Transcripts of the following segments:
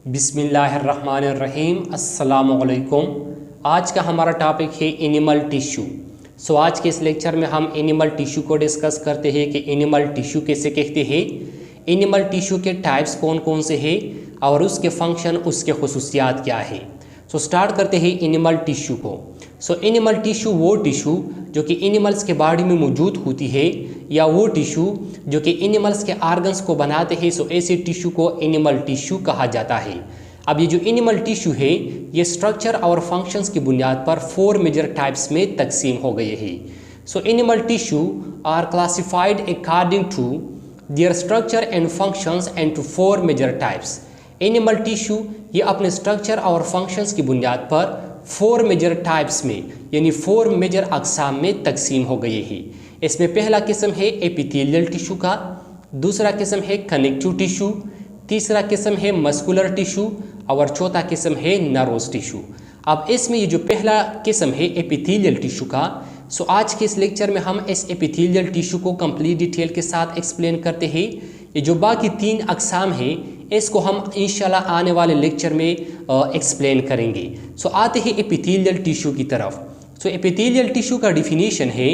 बिस्मिल्लाहिर्रहमानिर्रहीम अस्सलामुअलैकुम। आज का हमारा टॉपिक है एनिमल टिश्यू। आज के इस लेक्चर में हम एनिमल टिश्यू को डिस्कस करते हैं कि एनिमल टिश्यू कैसे कहते हैं, एनिमल टिश्यू के टाइप्स कौन कौन से हैं और उसके फंक्शन, उसके खुसूसियात क्या है। स्टार्ट करते हैं एनिमल टिश्यू को। एनिमल टिश्यू वो टिश्यू जो कि एनिमल्स के बॉडी में मौजूद होती है या वो टिश्यू जो कि एनिमल्स के आर्गन्स को बनाते हैं, ऐसे टिश्यू को एनिमल टिश्यू कहा जाता है। अब ये जो एनिमल टिश्यू है ये स्ट्रक्चर और फंक्शंस की बुनियाद पर 4 मेजर टाइप्स में तकसीम हो गए हैं। Animal tissue are classified according to their structure and functions and to 4 major types. Animal tissue ये अपने स्ट्रक्चर और फंक्शंस की बुनियाद पर 4 मेजर टाइप्स में यानी 4 मेजर अक़साम में तकसीम हो गए हैं। इसमें पहला किस्म है एपिथेलियल टिश्यू का, दूसरा किस्म है कनेक्टिव टिश्यू, तीसरा किस्म है मस्कुलर टिश्यू और चौथा किस्म है नर्वस टिश्यू। अब इसमें ये जो पहला किस्म है एपिथेलियल टिश्यू का, आज के इस लेक्चर में हम इस एपिथेलियल टिश्यू को कंप्लीट डिटेल के साथ एक्सप्लेन करते हैं। ये जो बाकी 3 अक़साम हैं इसको हम इंशाल्लाह आने वाले लेक्चर में एक्सप्लेन करेंगे। आते हैं एपिथेलियल टिश्यू की तरफ। एपिथेलियल टिश्यू का डिफिनीशन है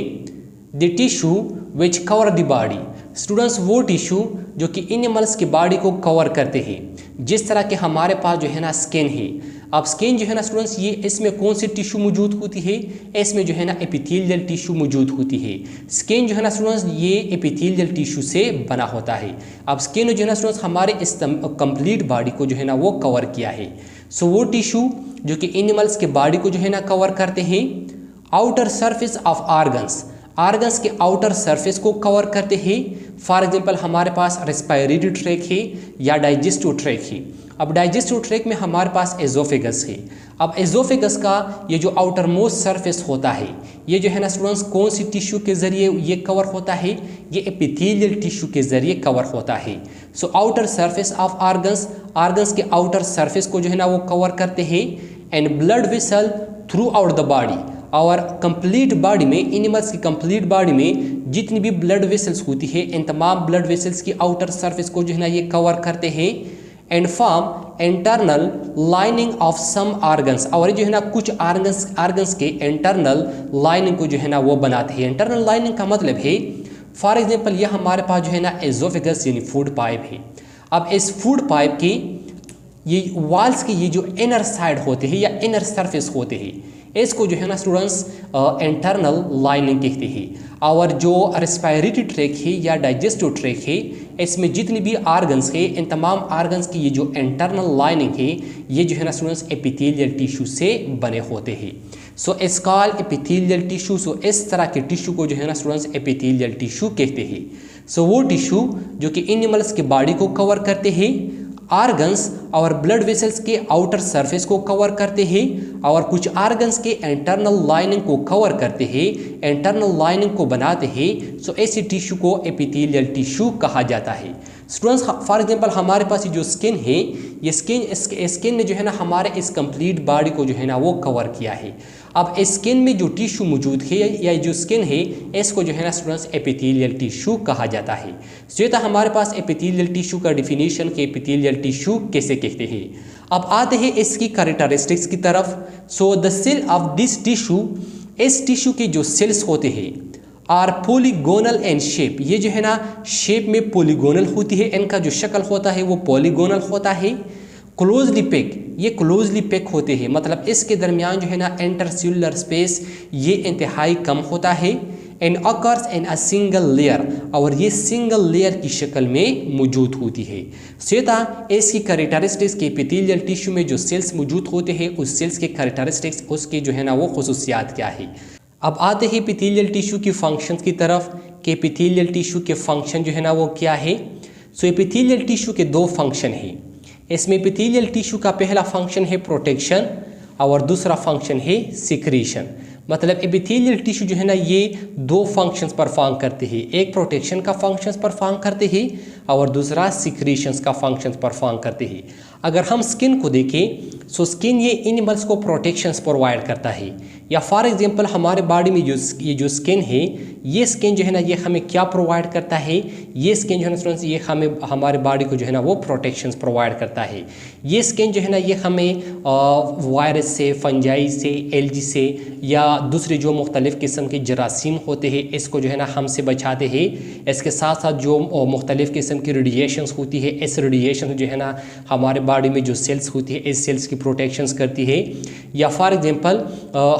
the tissue which cover the body. Students वो टिश्यू जो कि एनिमल्स की बॉडी को कवर करते हैं, जिस तरह के हमारे पास जो है ना स्किन है। अब स्किन जो है ना स्टूडेंट्स ये इसमें कौन सी टिश्यू मौजूद होती है, इसमें जो है ना एपिथेलियल टिश्यू मौजूद होती है। स्किन जो है ना स्टूडेंट्स ये एपिथेलियल टिश्यू से बना होता है। अब स्किन जो है ना स्टूडेंट्स हमारे इस कंप्लीट बॉडी को जो है ना वो कवर किया है। वो टिश्यू जो कि एनिमल्स के बॉडी को जो है ना कवर करते हैं। आउटर सरफेस ऑफ आर्गन्स के आउटर सरफेस को कवर करते हैं। फॉर एग्जांपल हमारे पास रेस्पिरेटरी ट्रैक है या डाइजेस्टिव ट्रैक है। अब डाइजेस्टिव ट्रैक में हमारे पास एजोफेगस है। अब एजोफेगस का ये जो आउटर मोस्ट सरफेस होता है ये जो है ना स्टूडेंट्स कौन सी टिश्यू के ज़रिए ये कवर होता है, ये एपिथेलियल टिश्यू के ज़रिए कवर होता है। आउटर सरफेस ऑफ आर्गन्स के आउटर सरफेस को जो है ना वो कवर करते हैं। And blood vessel throughout the body, और कंप्लीट बॉडी में, एनिमल्स की कंप्लीट बॉडी में जितनी भी ब्लड वेसल्स होती है इन तमाम ब्लड वेसल्स की आउटर सरफेस को जो है ना ये कवर करते हैं। And form internal lining of some organs, और ये जो है ना कुछ आर्गन्स के इंटरनल लाइनिंग को जो है ना वो बनाते हैं। इंटरनल लाइनिंग का मतलब है फॉर एग्जांपल ये हमारे पास जो है ना एजोफेगस यानी फूड पाइप है। अब इस फूड पाइप के ये वॉल्स के ये जो इनर साइड होते हैं या इनर सरफेस होते हैं इसको जो है ना स्टूडेंट्स इंटरनल लाइनिंग कहते हैं। और जो रेस्पिरेटरी ट्रैक है या डाइजेस्टिव ट्रैक है इसमें जितनी भी आर्गन्स है इन तमाम आर्गन्स की ये जो इंटरनल लाइनिंग है ये जो है ना स्टूडेंट्स एपिथेलियल टिश्यू से बने होते हैं। It's called epithelial tissue. इस तरह के टिश्यू को जो है ना स्टूडेंट्स एपिथेलियल टिश्यू कहते हैं। वो टिश्यू जो कि एनिमल्स के बॉडी को कवर करते हैं, आर्गन्स और ब्लड वेसल्स के आउटर सरफेस को कवर करते हैं, और कुछ आर्गन्स के इंटरनल लाइनिंग को कवर करते हैं, इंटरनल लाइनिंग को बनाते हैं। ऐसे टिश्यू को एपिथेलियल टिश्यू कहा जाता है। स्टूडेंट्स फॉर एग्जांपल हमारे पास ये जो स्किन है ये स्किन ने जो है ना हमारे इस कंप्लीट बॉडी को जो है ना वो कवर किया है। अब स्किन में जो टिश्यू मौजूद है या जो स्किन है इसको जो है ना स्टूडेंट्स एपिथेलियल टिश्यू कहा जाता है। ये था हमारे पास एपिथेलियल टिश्यू का डिफिनीशन कि एपिथेलियल टिश्यू कैसे कहते हैं। अब आते हैं इसकी कैरेक्टरिस्टिक्स की तरफ। The cell of this tissue, इस टिश्यू के जो सेल्स होते हैं आर पॉलीगोनल एंड शेप, ये जो है ना शेप में पॉलीगोनल होती है, इनका जो शक्ल होता है वो पॉलीगोनल होता है। क्लोजली पैक, ये क्लोजली पैक होते हैं, मतलब इसके दरमियान जो है ना इंटरसेल्युलर स्पेस ये इंतहाई कम होता है। And occurs in a single layer, और ये सिंगल लेयर की शक्ल में मौजूद होती है। इसकी कैरेक्टरिस्टिक्स के एपिथेलियल टिश्यू में जो सेल्स मौजूद होते हैं उस सेल्स के कैरेक्टरिस्टिक्स, उसके जो है ना वो खुसूसियात क्या है। अब आते हैं एपिथेलियल टिश्यू की फंक्शन की तरफ कि एपिथेलियल टिश्यू के फंक्शन जो है ना वो क्या है। एपिथेलियल टिश्यू के 2 फंक्शन हैं। इसमें एपिथेलियल टिश्यू का पहला फंक्शन है प्रोटेक्शन और दूसरा फंक्शन है सिक्रीशन। मतलब एपिथेलियल टिश्यू जो है ना ये 2 फंक्शंस परफॉर्म करते हैं, एक प्रोटेक्शन का फंक्शंस परफॉर्म करते हैं और दूसरा सिक्रीशंस का फंक्शंस परफॉर्म करते हैं। अगर हम स्किन को देखें स्किन ये एनिमल्स को प्रोटेक्शंस प्रोवाइड करता है। या फॉर एग्जांपल हमारे बॉडी में ये जो स्किन है ये स्किन जो है ना ये हमें क्या प्रोवाइड करता है, ये स्किन जो है ना स्टूडेंट्स ये हमें हमारे बॉडी को जो है ना वो प्रोटेक्शंस प्रोवाइड करता है। ये स्किन जो है ना ये हमें वायरस से, फंजाई से, एलजी से या दूसरे जो मुख्तलिफ़ किस्म के जरासीम होते हैं इसको जो है ना हमसे बचाते हैं। इसके साथ साथ जो मुख्तलिफ़ किस्म की रेडिएशंस होती है, इस रेडिएशन जो है ना हमारे बॉडी में जो सेल्स होती है इस सेल्स की प्रोटेक्शंस करती है। या फॉर एग्जांपल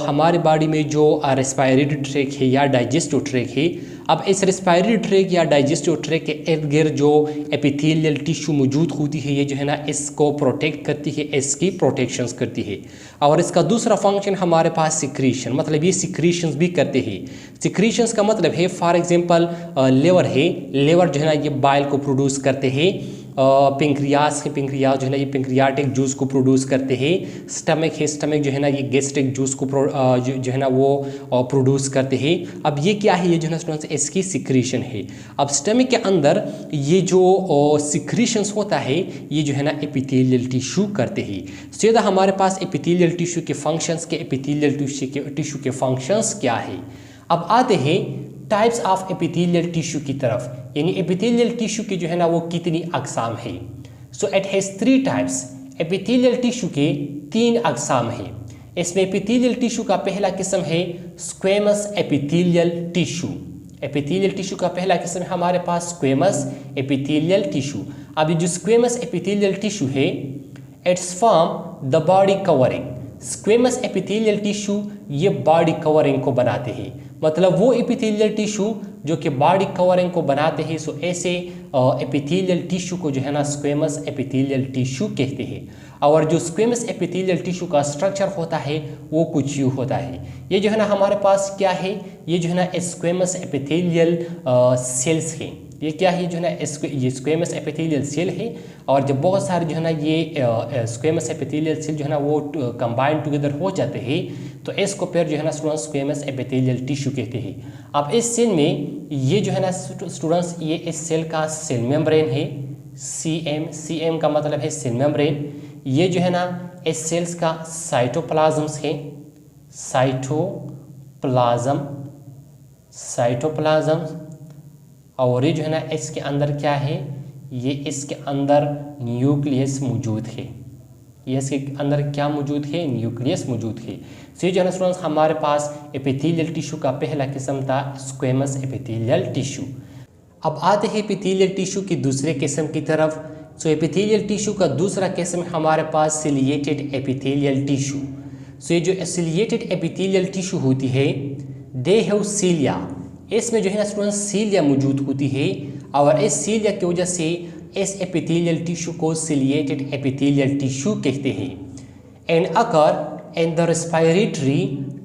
हमारे बॉडी में जो रेस्पिरेटरी ट्रैक है या डाइजेस्टिव ट्रैक है, अब इस रेस्पिरेटरी ट्रैक या डाइजेस्टिव ट्रैक के इर्द गिर्द जो एपिथेलियल टिश्यू मौजूद होती है ये जो है ना इसको प्रोटेक्ट करती है, इसकी प्रोटेक्शंस करती है। और इसका दूसरा फंक्शन हमारे पास सिक्रीशन, मतलब ये सिक्रीशंस भी करते हैं। सिक्रीशंस का मतलब है फॉर एग्जांपल लिवर है, लिवर जो है ना ये बाइल को प्रोड्यूस करते हैं। पेंक्रियास है, पेंक्रियास जो है ना ये पेंक्रियाटिक जूस को प्रोड्यूस करते हैं। स्टमक है, स्टमक जो है ना ये गैस्ट्रिक जूस को जो है ना वो प्रोड्यूस करते हैं। अब ये क्या है, ये जो है ना स्टूडेंट्स इसकी सिक्रीशन है। अब स्टमक के अंदर ये जो सिक्रीशंस होता है ये जो है ना एपिथेलियल टिश्यू करते हैं। सीधा हमारे पास एपिथेलियल टिश्यू के फंक्शंस के, एपिथेलियल टिश्यू के फंक्शंस क्या है। अब आते हैं टाइप्स ऑफ एपिथेलियल टिश्यू की तरफ, यानी एपिथेलियल टिश्यू की जो है ना वो कितनी अकसाम है। So it has 3 types. Epithelial tissue के 3 अकसाम हैं। इसमें एपिथेलियल टिश्यू का पहला किस्म है squamous epithelial tissue. Epithelial tissue का पहला किस्म है हमारे पास स्क्वेमस एपिथेलियल टिश्यू। अब ये जो स्क्वेमस एपिथेलियल टिश्यू है it's form the body covering. Squamous epithelial tissue ये बॉडी कवरिंग को बनाते हैं, मतलब वो एपिथेलियल टिश्यू जो कि बॉडी कवरिंग को बनाते हैं। सो ऐसे एपिथेलियल टिश्यू को जो है ना स्क्वेमस एपिथेलियल टिश्यू कहते हैं। और जो स्क्वेमस एपिथेलियल टिश्यू का स्ट्रक्चर होता है वो कुछ यूँ होता है। ये जो है ना हमारे पास क्या है, ये जो है ना स्क्वेमस एपिथेलियल सेल्स हैं। ये क्या है, जो है ना ये स्क्वेमस एपिथेलियल सेल है। और जब बहुत सारे जो है ना ये स्क्वेमस एपिथेलियल सेल जो है ना वो कंबाइन टुगेदर हो जाते हैं तो इसको फिर जो है ना स्टूडेंट्स स्क्वेमस एपिथेलियल टिश्यू कहते हैं। अब इस सेल में ये जो है ना स्टूडेंट्स ये इस सेल का सेल मेम्ब्रेन है, सीएम का मतलब है सेल मेम्ब्रेन। ये जो है ना इस सेल्स का साइटोप्लाज्म्स है, साइटोप्लाज्म। और ये जो है ना इसके अंदर क्या है, ये इसके अंदर न्यूक्लियस मौजूद है। ये इसके अंदर क्या मौजूद है, न्यूक्लियस मौजूद है। सो ये जो है ना स्टूडेंट्स हमारे पास एपिथेलियल टिश्यू का पहला किस्म था स्क्वेमस एपिथेलियल टिश्यू। अब आते हैं एपिथेलियल टिश्यू की दूसरे किस्म की तरफ। सो एपिथेलियल टिश्यू का दूसरा किस्म हमारे पास सिलिएटेड एपिथेलियल टिश्यू। सो ये जो सिलिएटेड एपिथेलियल टिश्यू होती है दे हैव सीलिया। इसमें जो है ना स्टूडेंट्स सीलिया मौजूद होती है और इस सीलिया की वजह से इस एपिथेलियल टिश्यू को सिलिएटेड एपिथेलियल टिश्यू कहते हैं। And occur in the respiratory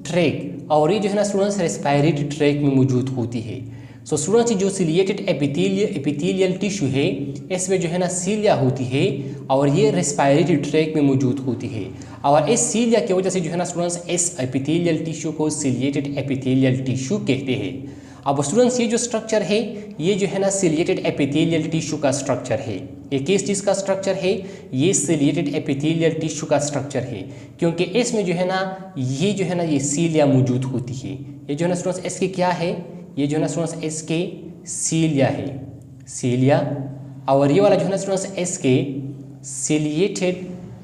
tract. और ये जो है ना स्टूडेंट्स रेस्पिरेटरी ट्रैक में मौजूद होती है। सो स्टूडेंट्स जो सिलिएटेड एपिथेलियल टिश्यू है इसमें जो है ना सीलिया होती है और ये रेस्पिरेटरी ट्रैक में मौजूद होती है। और इस सीलिया की वजह से जो है ना स्टूडेंट्स इस एपिथेलियल टिश्यू को सिलिएटेड एपिथेलियल टिश्यू कहते हैं। अब स्टूडेंट्स ये जो स्ट्रक्चर है ये जो है ना सिलिएटेड एपिथेलियल टिश्यू का स्ट्रक्चर है। ये किस चीज़ का स्ट्रक्चर है, ये सिलिएटेड एपिथेलियल टिश्यू का स्ट्रक्चर है, क्योंकि इसमें जो है ना ये सीलिया मौजूद होती है। ये जो है ना स्टूडेंट्स इसके क्या है, ये जो है ना स्टूडेंट्स इसके सीलिया है, सीलिया। और ये वाला जो है ना स्टूडेंट्स इसके सिलिएटेड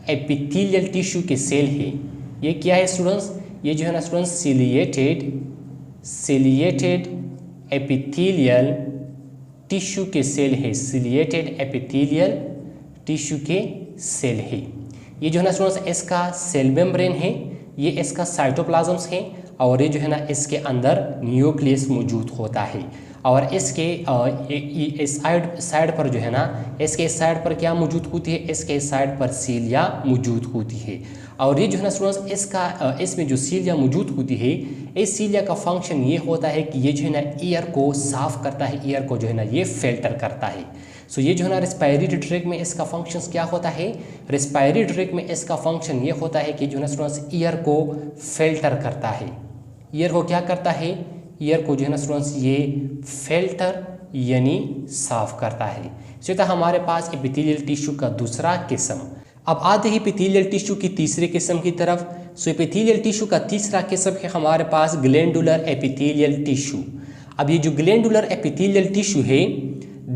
एपिथेलियल टिश्यू के सेल है। ये क्या है स्टूडेंट्स, ये जो है ना स्टूडेंट्स सिलिएटेड एपिथेलियल टिश्यू के सेल है, सिलिएटेड एपिथेलियल टिश्यू के सेल है। ये जो है ना स्टूडेंट्स इसका सेल मेम्ब्रेन है, ये इसका साइटोप्लाज्म्स है और ये जो है ना इसके अंदर न्यूक्लियस मौजूद होता है। और इसके इस साइड पर जो है ना इसके साइड पर क्या मौजूद होती है, इसके साइड पर सीलिया मौजूद होती है। और ये जो है ना स्टूडेंट्स इसमें जो सीलिया मौजूद होती है इस सीलिया का फंक्शन ये होता है कि ये जो है ना एयर को साफ़ करता है, एयर को जो है ना ये फिल्टर करता है। सो ये जो है ना रेस्पिरेटरी ट्रैक में इसका फंक्शन क्या होता है, रेस्पिरेटरी ट्रैक में इसका फंक्शन ये होता है कि जो है ना स्टूडेंट्स एयर को फिल्टर करता है। एयर को क्या करता है, एयर को जो है ना स्टूडेंट्स ये फिल्टर यानी साफ़ करता है। सो था हमारे पास एपिथेलियल टिश्यू का दूसरा किस्म। अब आते हैं एपिथेलियल टिश्यू की तीसरे किस्म की तरफ। सो एपिथेलियल टिश्यू का तीसरा किस्म है हमारे पास ग्लैंडुलर एपिथेलियल टिश्यू। अब ये जो ग्लैंडुलर एपिथेलियल टिश्यू है,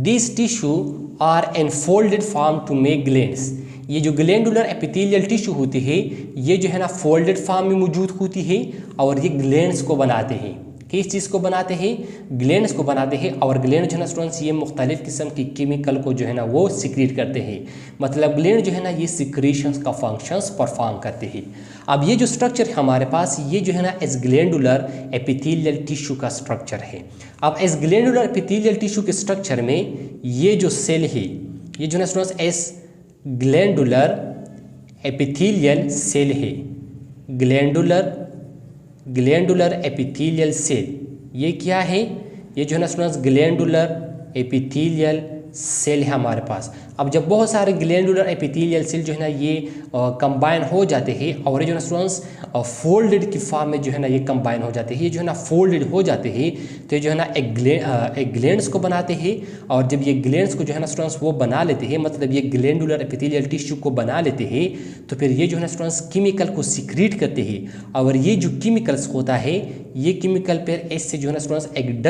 this tissue are enfolded form to make glands. ये जो ग्लैंडुलर एपिथेलियल टिश्यू होती है ये जो है ना फोल्डेड फॉर्म में मौजूद होती है और ये ग्लैंड्स को बनाते हैं। किस चीज़ को बनाते हैं? ग्लैंड्स को बनाते हैं। और ग्लैंड जो है ना स्टूडेंट्स ये मुख्तलिफ किस्म की केमिकल को जो है ना वो सिक्रीट करते हैं। मतलब ग्लैंड जो है ना ये सिक्रीशंस का फंक्शंस परफॉर्म करते हैं। अब ये जो स्ट्रक्चर है हमारे पास ये जो है ना एस ग्लैंडुलर एपिथेलियल टिश्यू का स्ट्रक्चर है। अब एस ग्लैंडुलर एपिथेलियल टिश्यू के स्ट्रक्चर में ये जो सेल है ये जो है ना students as glandular epithelial cell है। ग्लैंडुलर एपिथेलियल सेल ये क्या है? ये जो है ना स्टूडेंट्स ग्लैंडुलर एपिथेलियल सेल है हमारे पास। अब जब बहुत सारे ग्लैंडुलर एपिथेलियल सेल जो है ना ये कंबाइन हो जाते हैं और ये जो है ना स्टूडेंट्स फोल्डेड की फॉर्म में जो है ना ये कंबाइन हो जाते हैं, ये जो है ना फोल्डेड हो जाते हैं तो ये जो है ना एक ग्लैंड्स को बनाते हैं। और जब ये ग्लैंड्स को जो है ना स्टूडेंट्स वो बना लेते हैं, मतलब ये ग्लैंडुलर एपिथेलियल टिश्यू को बना लेते हैं, तो फिर ये जो है ना स्टूडेंट्स केमिकल को सीक्रेट करते हैं। और ये जो केमिकल्स होता है ये केमिकल फिर इससे जो है ना स्टूडेंट्स एक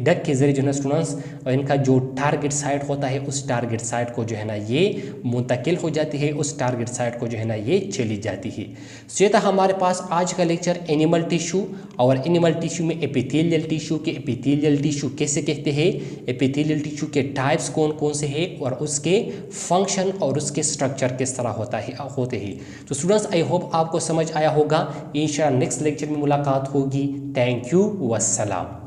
डक के जरिए जो है ना स्टूडेंट्स इनका जो टारगेट साइट होता है उस टारगेट साइट को जो है ना ये मुंतकिल हो जाती है, उस टारगेट साइट को जो है ना ये चली जाती है। सो ये था हमारे पास आज का लेक्चर एनिमल टिश्यू। और एनिमल टिश्यू में एपिथेलियल टिश्यू के एपिथेलियल टिश्यू कैसे कहते हैं, एपिथेलियल टिश्यू के टाइप्स कौन कौन से हैं और उसके फंक्शन और उसके स्ट्रक्चर किस तरह होते हैं। तो स्टूडेंट्स आई होप आपको समझ आया होगा। इंशाअल्लाह नेक्स्ट लेक्चर में मुलाकात होगी। Thank you, वस्सलाम।